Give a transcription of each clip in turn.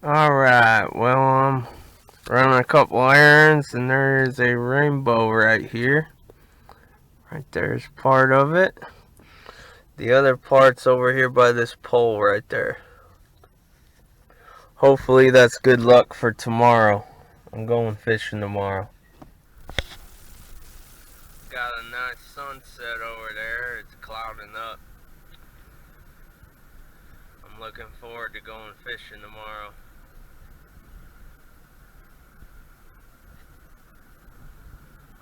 Alright, well, I'm running a couple errands, and there's a rainbow right here. Right there's part of it. The other part's over here by this pole right there. Hopefully that's good luck for tomorrow. I'm going fishing tomorrow. Got a nice sunset over there. It's clouding up. I'm looking forward to going fishing tomorrow.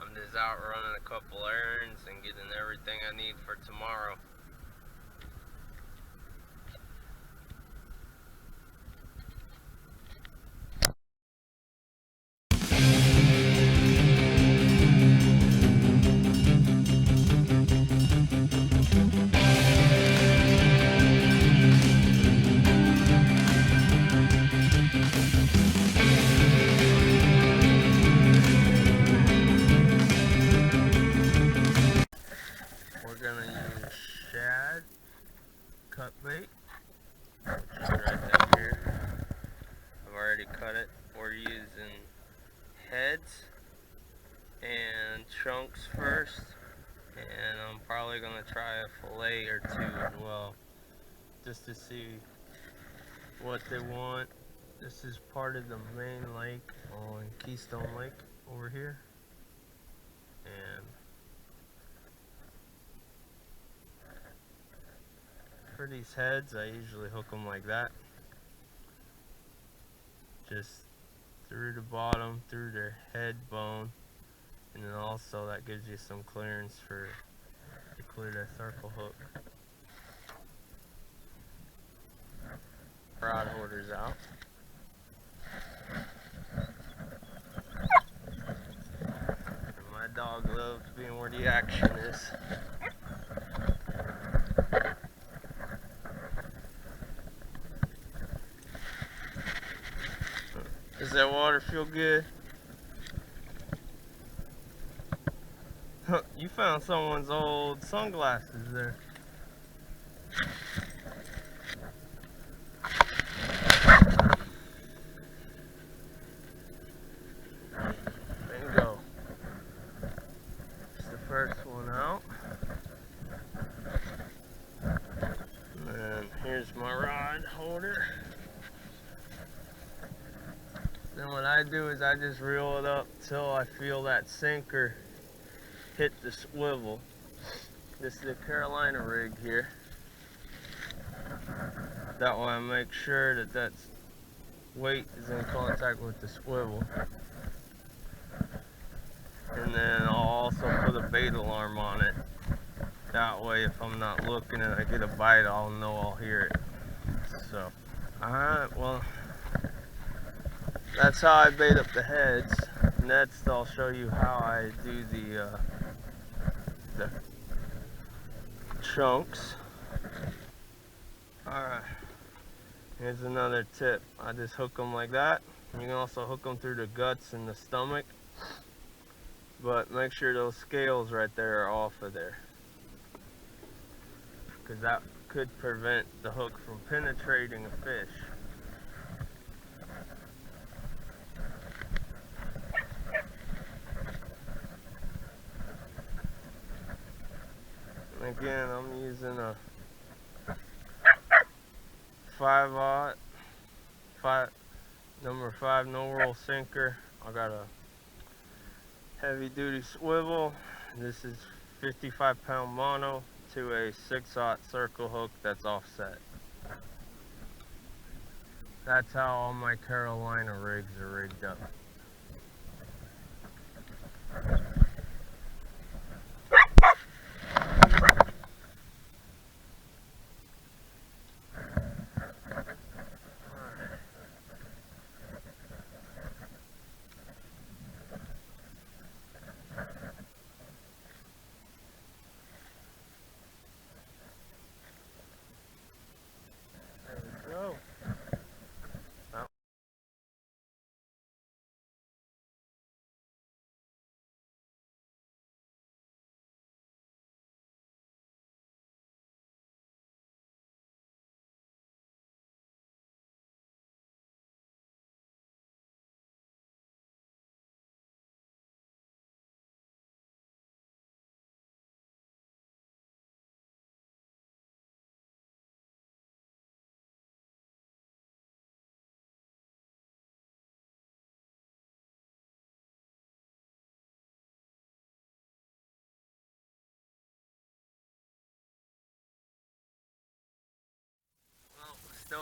I'm just out running a couple errands and getting everything I need for tomorrow. We're gonna use shad cut bait. It's right down here. I've already cut it. We're using heads and chunks first, and I'm probably gonna try a fillet or two as well, just to see what they want. This is part of the main lake on Keystone Lake over here, and for these heads I usually hook them like that, just through the bottom, through their head bone, and then also that gives you some clearance to clear that circle hook. Rod holder's out. And my dog loves being where the action is. Does that water feel good? You found someone's old sunglasses there. Bingo. It's the first one out. And here's my rod holder. Then what I do is I just reel it up till I feel that sinker hit the swivel. This is a Carolina rig here. That way I make sure that that weight is in contact with the swivel. And then I'll also put a bait alarm on it. That way if I'm not looking and I get a bite, I'll know I'll hear it. So, alright, well, that's how I bait up the heads. Next I'll show you how I do the chunks. Alright, here's another tip. I just hook them like that. You can also hook them through the guts and the stomach, but make sure those scales right there are off of there, because that could prevent the hook from penetrating a fish. And again, I'm using a 5/0 number 5 no roll sinker. I got a heavy duty swivel. This is 55-pound mono to a 6/0 circle hook that's offset. That's how all my Carolina rigs are rigged up. There we go.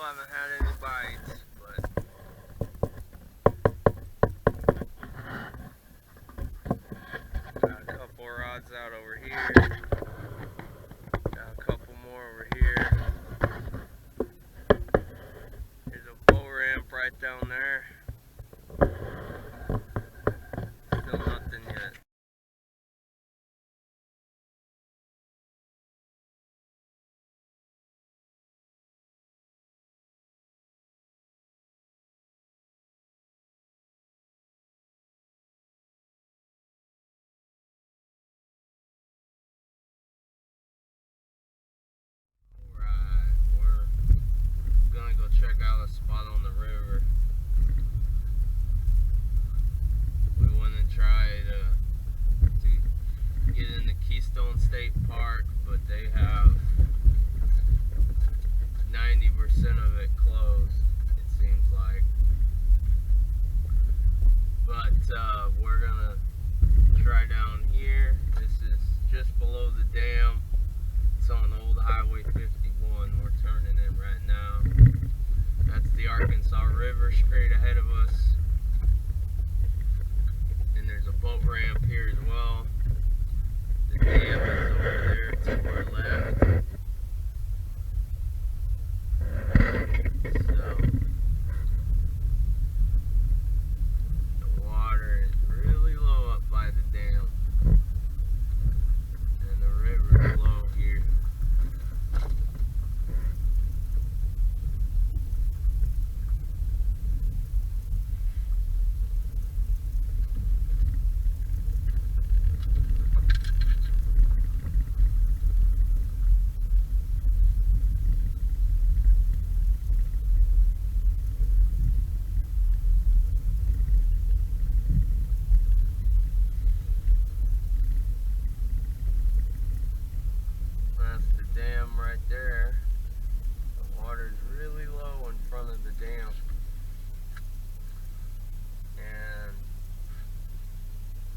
still haven't had any bites, but got a couple rods out over here. Got a couple more over here. There's a boat ramp right down there. Still nothing yet. Alright, we're gonna go check out a spot on the river. We went and tried to get into Keystone State Park, but they have 90% of it closed, it seems like. But we're gonna try down here. This is just below the dam. It's on Old Highway 51. We're turning in right now. That's the Arkansas River straight ahead of us. And there's a boat ramp here as well. The dam is over there to our left. So the water is really low up by the dam. And the river is low here. That's the dam right there. The water's really low in front of the dam. And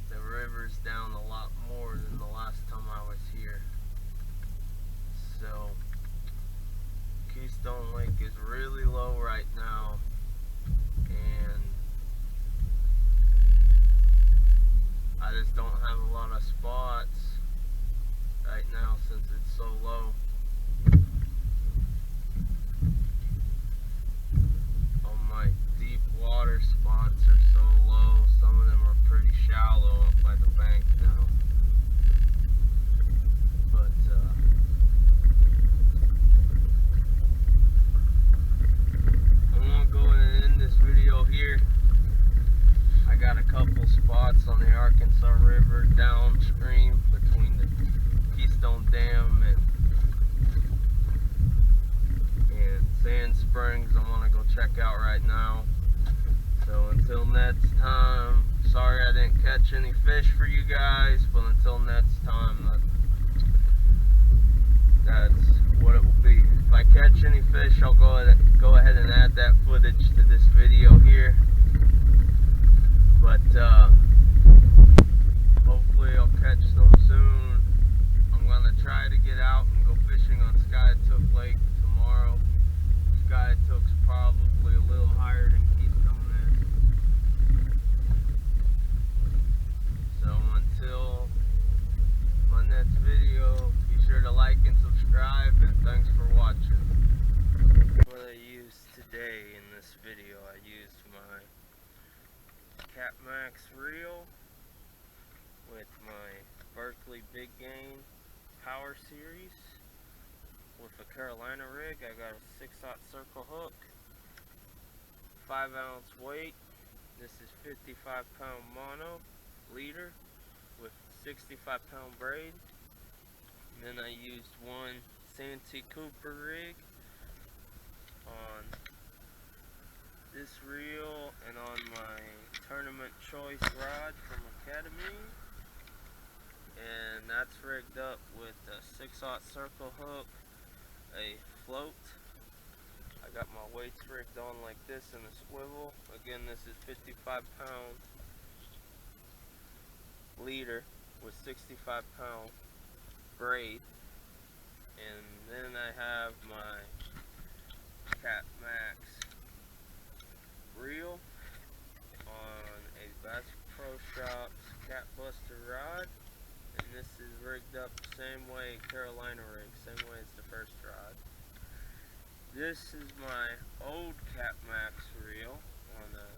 the river's down a lot more than the last time I was here. So Keystone Lake is really low right now. And I just don't have a lot of spots right now since it's so low. All my deep water spots are so low. Some of them are pretty shallow up by the bank now. But I'm gonna go and end this video here. I got a couple spots on the Arkansas River downstream between the Keystone Dam and Sand Springs. I'm gonna go check out right now. So until next time, sorry I didn't catch any fish for you guys, but until next time, that's what it will be. If I catch any fish, I'll go ahead and add that footage to this video here. But hopefully I'll catch them soon. I'm gonna try to get out and go fishing on Skytook Lake tomorrow. Skytook's probably a little higher than Keystone is. So until my next video, be sure to like and subscribe, and thanks for watching. What I used today in this video, I used my Catmax reel with my Berkley Big Game Power Series with a Carolina rig. I got a 6/0 circle hook, 5-ounce weight. This is 55-pound mono leader with 65-pound braid. And then I used one Santee Cooper rig on this reel and on my tournament choice rod from Academy. And that's rigged up with a 6/0 circle hook, a float. I got my weights rigged on like this in a swivel. Again, this is 55-pound leader with 65-pound braid. And then I have my Cat Max reel on a Bass Pro Shops Cat Buster rod, and this is rigged up the same way, Carolina rig, same way as the first rod. This is my old Cat Max reel on a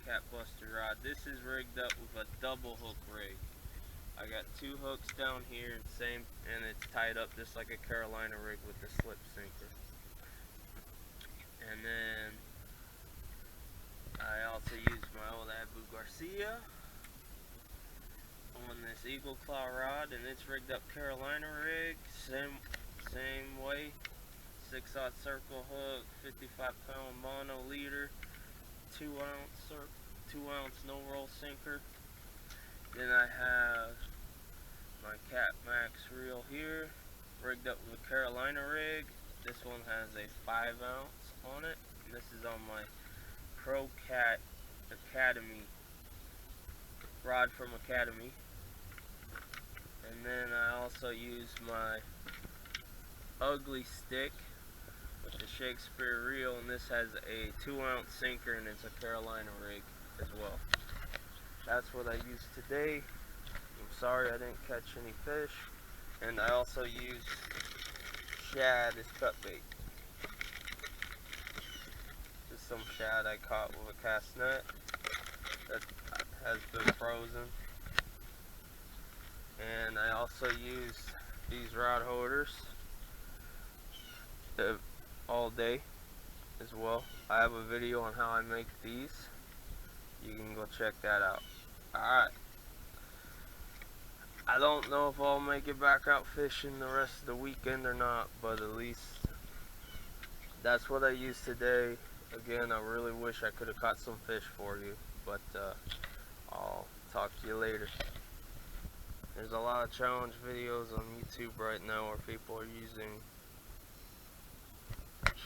Cat Buster rod. This is rigged up with a double hook rig. I got two hooks down here, and it's tied up just like a Carolina rig with the slip sinker. And then I also use my old Abu Garcia on this Eagle Claw rod, and it's rigged up Carolina rig, same way, 6/0 circle hook, 55-pound mono leader, 2-ounce no roll sinker. Then I have my Cat Max reel here, rigged up with a Carolina rig. This one has a 5-ounce on it. And this is on my Pro Cat Academy rod from Academy. And then I also use my Ugly Stick with the Shakespeare reel, and this has a 2-ounce sinker, and it's a Carolina rig as well. That's what I used today. I'm sorry I didn't catch any fish. And I also use shad as cut bait. This is some shad I caught with a cast net that has been frozen. And I also use these rod holders all day as well. I have a video on how I make these. You can go check that out. Alright. I don't know if I'll make it back out fishing the rest of the weekend or not, but at least that's what I used today. Again, I really wish I could have caught some fish for you, but I'll talk to you later. There's a lot of challenge videos on YouTube right now where people are using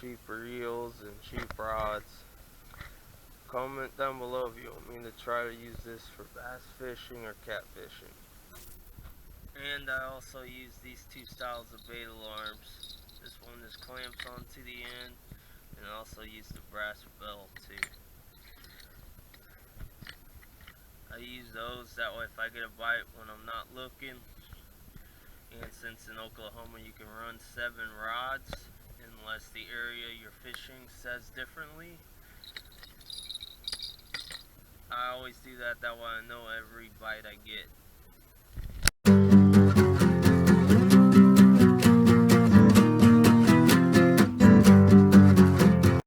cheap reels and cheap rods. Comment down below if you want me to try to use this for bass fishing or catfishing. And I also use these two styles of bait alarms. This one just clamps onto the end, and I also use the brass bell too. I use those, that way if I get a bite when I'm not looking, and since in Oklahoma you can run 7 rods unless the area you're fishing says differently, I always do that, that way I know every bite I get